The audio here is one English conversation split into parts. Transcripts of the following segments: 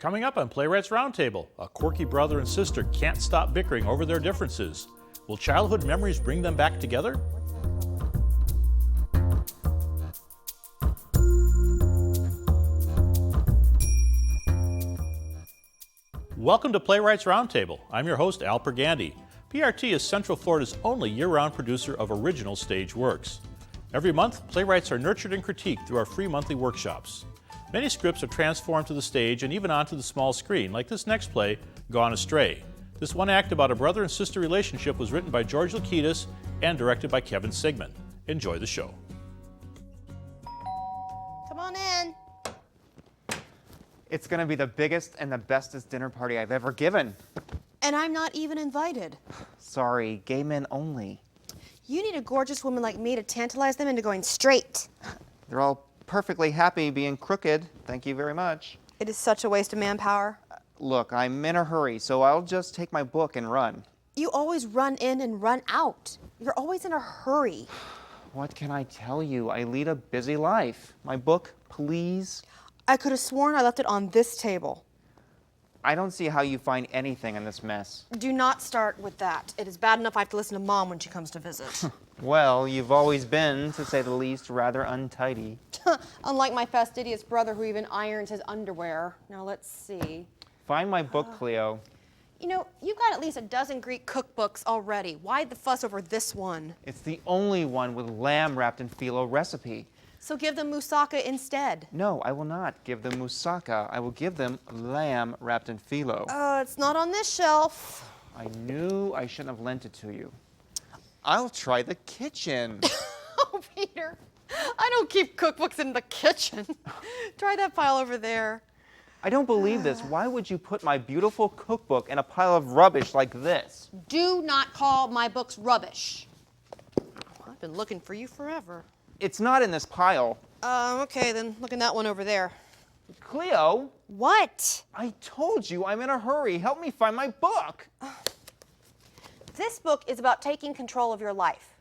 Coming up on Playwrights Round Table, a quirky brother and sister can't stop bickering over their differences. Will childhood memories bring them back together? Welcome to Playwrights Round Table. I'm your host, Al Pergandy. PRT is Central Florida's only year-round producer of original stage works. Every month, playwrights are nurtured and critiqued through our free monthly workshops. Many scripts are transformed to the stage and even onto the small screen, like this next play, Gone Astray. This one act about a brother and sister relationship was written by George Loukides and directed by Kevin Sigman. Enjoy the show. Come on in. It's gonna be the biggest and the bestest dinner party I've ever given. And I'm not even invited. Sorry, gay men only. You need a gorgeous woman like me to tantalize them into going straight. They're all perfectly happy being crooked. Thank you very much. It is such a waste of manpower. Look, I'm in a hurry, so I'll just take my book and run. You always run in and run out. You're always in a hurry. What can I tell you? I lead a busy life. My book, please. I could have sworn I left it on this table. I don't see how you find anything in this mess. Do not start with that. It is bad enough I have to listen to Mom when she comes to visit. Well, you've always been, to say the least, rather untidy. Unlike my fastidious brother who even irons his underwear. Now let's see. Find my book, Cleo. You know, you've got at least a dozen Greek cookbooks already. Why the fuss over this one? It's the only one with lamb wrapped in phyllo recipe. So give them moussaka instead. No, I will not give them moussaka. I will give them lamb wrapped in phyllo. It's not on this shelf. I knew I shouldn't have lent it to you. I'll try the kitchen. Oh, Peter, I don't keep cookbooks in the kitchen. Try that pile over there. I don't believe this. Why would you put my beautiful cookbook in a pile of rubbish like this? Do not call my books rubbish. I've been looking for you forever. It's not in this pile. Okay, then look in that one over there. Cleo? What? I told you I'm in a hurry. Help me find my book. This book is about taking control of your life.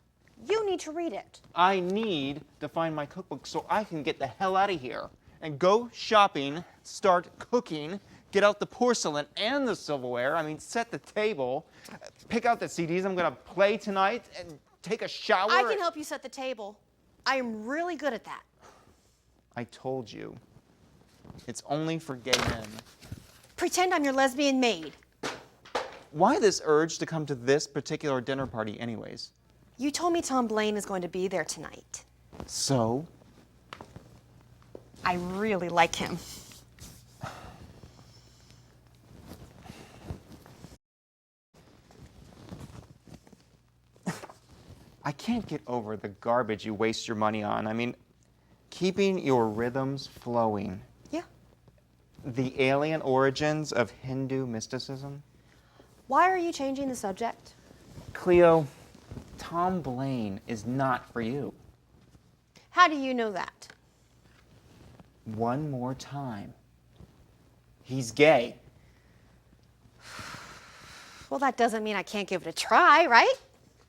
You need to read it. I need to find my cookbook so I can get the hell out of here and go shopping, start cooking, get out the porcelain and the silverware. I mean, set the table, pick out the CDs I'm going to play tonight, and take a shower. I can help you set the table. I am really good at that. I told you. It's only for gay men. Pretend I'm your lesbian maid. Why this urge to come to this particular dinner party anyways? You told me Tom Blaine is going to be there tonight. So? I really like him. I can't get over the garbage you waste your money on. I mean, keeping your rhythms flowing. Yeah. The alien origins of Hindu mysticism. Why are you changing the subject? Cleo, Tom Blaine is not for you. How do you know that? One more time. He's gay. Well, that doesn't mean I can't give it a try, right?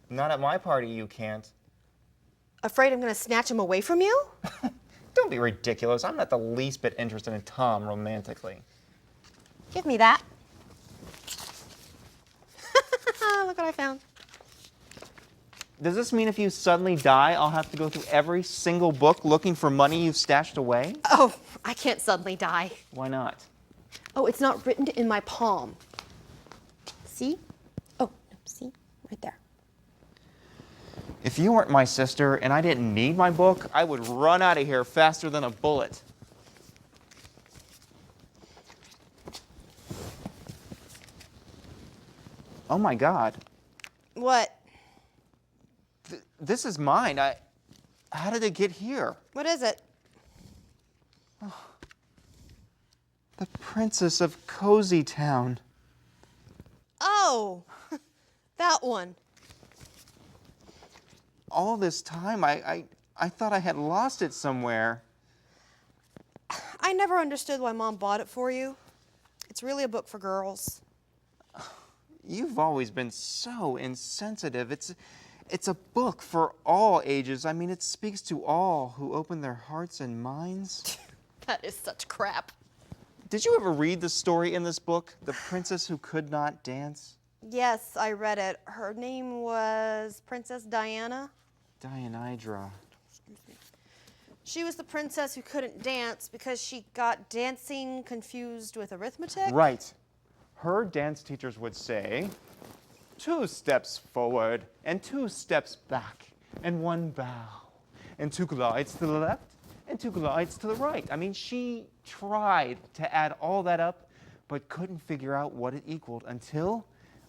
Not at my party, you can't. Afraid I'm going to snatch him away from you? Don't be ridiculous. I'm not the least bit interested in Tom romantically. Give me that. Look what I found. Does this mean if you suddenly die, I'll have to go through every single book looking for money you've stashed away? Oh, I can't suddenly die. Why not? Oh, it's not written in my palm. See? Oh, no, see? Right there. If you weren't my sister and I didn't need my book, I would run out of here faster than a bullet. Oh my God. What? This is mine. How did it get here? What is it? The Princess of Cozy Town. Oh, that one. All this time, I thought I had lost it somewhere. I never understood why Mom bought it for you. It's really a book for girls. You've always been so insensitive. It's a book for all ages. I mean, it speaks to all who open their hearts and minds. That is such crap. Did you ever read the story in this book, The Princess Who Could Not Dance? Yes, I read it. Her name was Princess Diana. Deianira. She was the princess who couldn't dance because she got dancing confused with arithmetic. Right. Her dance teachers would say, 2 steps forward and 2 steps back and 1 bow and 2 glides to the left and 2 glides to the right. I mean, she tried to add all that up but couldn't figure out what it equaled until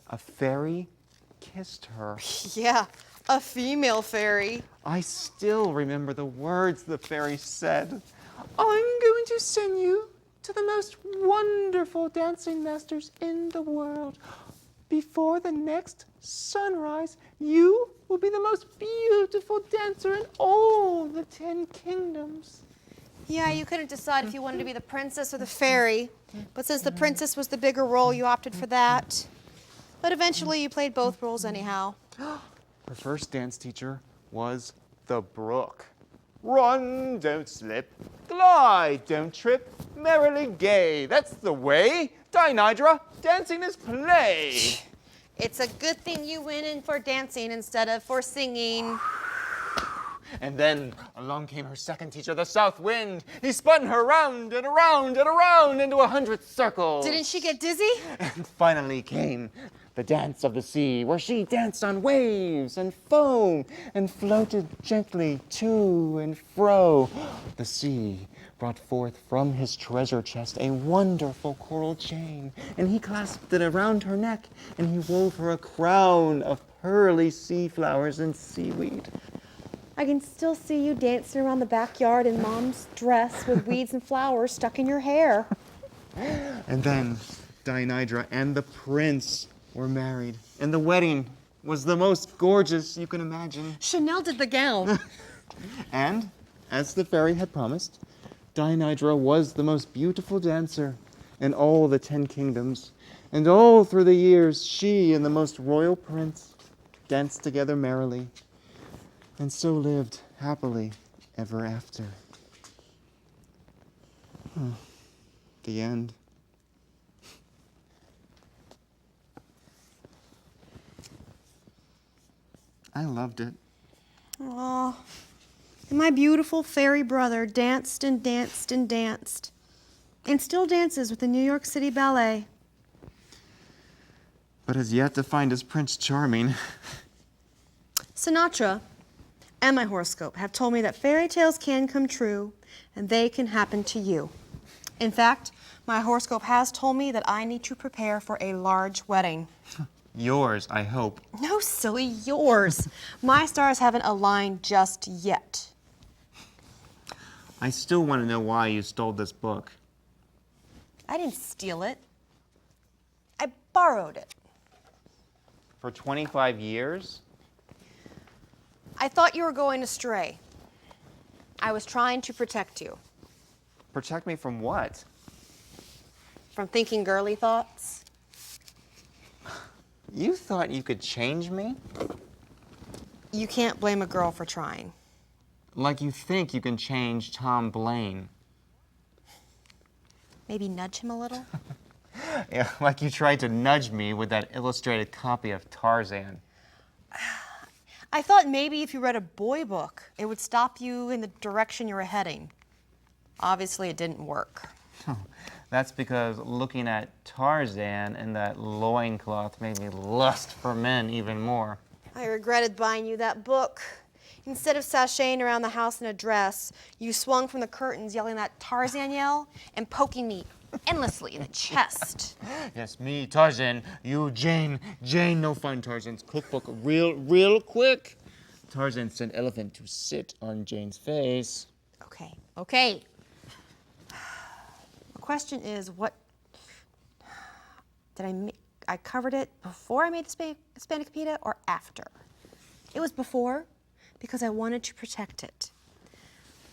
a fairy kissed her. Yeah, a female fairy. I still remember the words the fairy said. I'm going to send you to the most wonderful dancing masters in the world. Before the next sunrise, you will be the most beautiful dancer in all the 10 kingdoms. Yeah, you couldn't decide if you wanted to be the princess or the fairy, but since the princess was the bigger role, you opted for that. But eventually you played both roles anyhow. Her first dance teacher was the brook. Run, don't slip. Glide, don't trip. Merrily gay. That's the way. Deianira, dancing is play. It's a good thing you went in for dancing instead of for singing. And then along came her second teacher, the south wind. He spun her round and around and around into 100 circles. Didn't she get dizzy? And finally came the dance of the sea, where she danced on waves and foam and floated gently to and fro. The sea brought forth from his treasure chest a wonderful coral chain, and he clasped it around her neck, and he wove her a crown of pearly sea flowers and seaweed. I can still see you dancing around the backyard in Mom's dress with weeds and flowers stuck in your hair. And then Deianira and the prince were married, and the wedding was the most gorgeous you can imagine. Chanel did the gown. And, as the fairy had promised, Deianira was the most beautiful dancer in all the 10 kingdoms, and all through the years she and the most royal prince danced together merrily, and so lived happily ever after. The end. I loved it. Oh, and my beautiful fairy brother danced and danced and danced, and still dances with the New York City Ballet. But has yet to find his Prince Charming. Sinatra and my horoscope have told me that fairy tales can come true, and they can happen to you. In fact, my horoscope has told me that I need to prepare for a large wedding. Yours, I hope. No, silly, yours. My stars haven't aligned just yet. I still want to know why you stole this book. I didn't steal it. I borrowed it. For 25 years? I thought you were going astray. I was trying to protect you. Protect me from what? From thinking girly thoughts. You thought you could change me? You can't blame a girl for trying. Like you think you can change Tom Blaine. Maybe nudge him a little? Yeah, like you tried to nudge me with that illustrated copy of Tarzan. I thought maybe if you read a boy book, it would stop you in the direction you were heading. Obviously, it didn't work. That's because looking at Tarzan in that loincloth made me lust for men even more. I regretted buying you that book. Instead of sashaying around the house in a dress, you swung from the curtains yelling that Tarzan yell and poking me endlessly in the chest. Yes, me, Tarzan. You, Jane. Jane, no find Tarzan's cookbook real quick. Tarzan sent elephant to sit on Jane's face. Okay. The question is, what did I covered it before I made the Hispanicpedia or after? It was before because I wanted to protect it.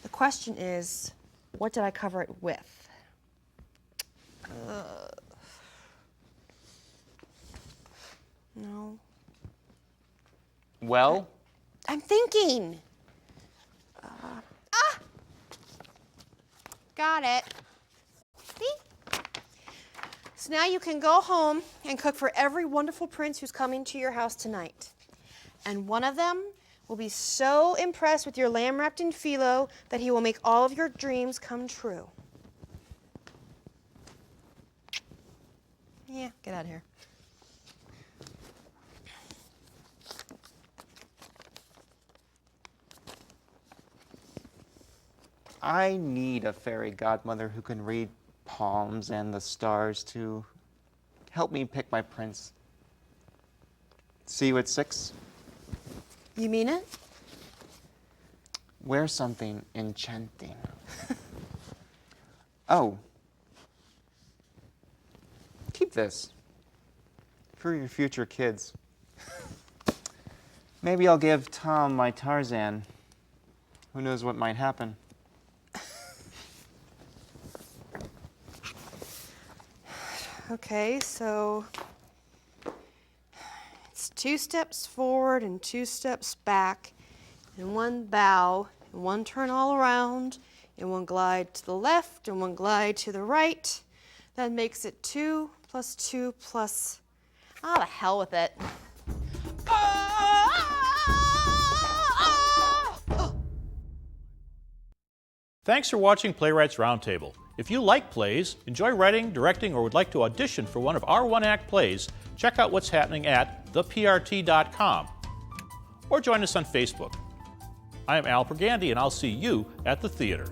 The question is, what did I cover it with? No. Well? I'm thinking. Got it. See? So now you can go home and cook for every wonderful prince who's coming to your house tonight. And one of them will be so impressed with your lamb wrapped in phyllo that he will make all of your dreams come true. Yeah, get out of here. I need a fairy godmother who can read palms and the stars to help me pick my prince. See you at 6? You mean it? Wear something enchanting. Oh. Keep this for your future kids. Maybe I'll give Tom my Tarzan. Who knows what might happen? Okay, so it's 2 steps forward and 2 steps back, and 1 bow, and 1 turn all around, and 1 glide to the left, and 1 glide to the right. That makes it 2 plus 2 plus... Ah, the hell with it. Thanks for watching Playwrights Round Table. If you like plays, enjoy writing, directing, or would like to audition for one of our one-act plays, check out what's happening at theprt.com or join us on Facebook. I am Al Pergandy, and I'll see you at the theater.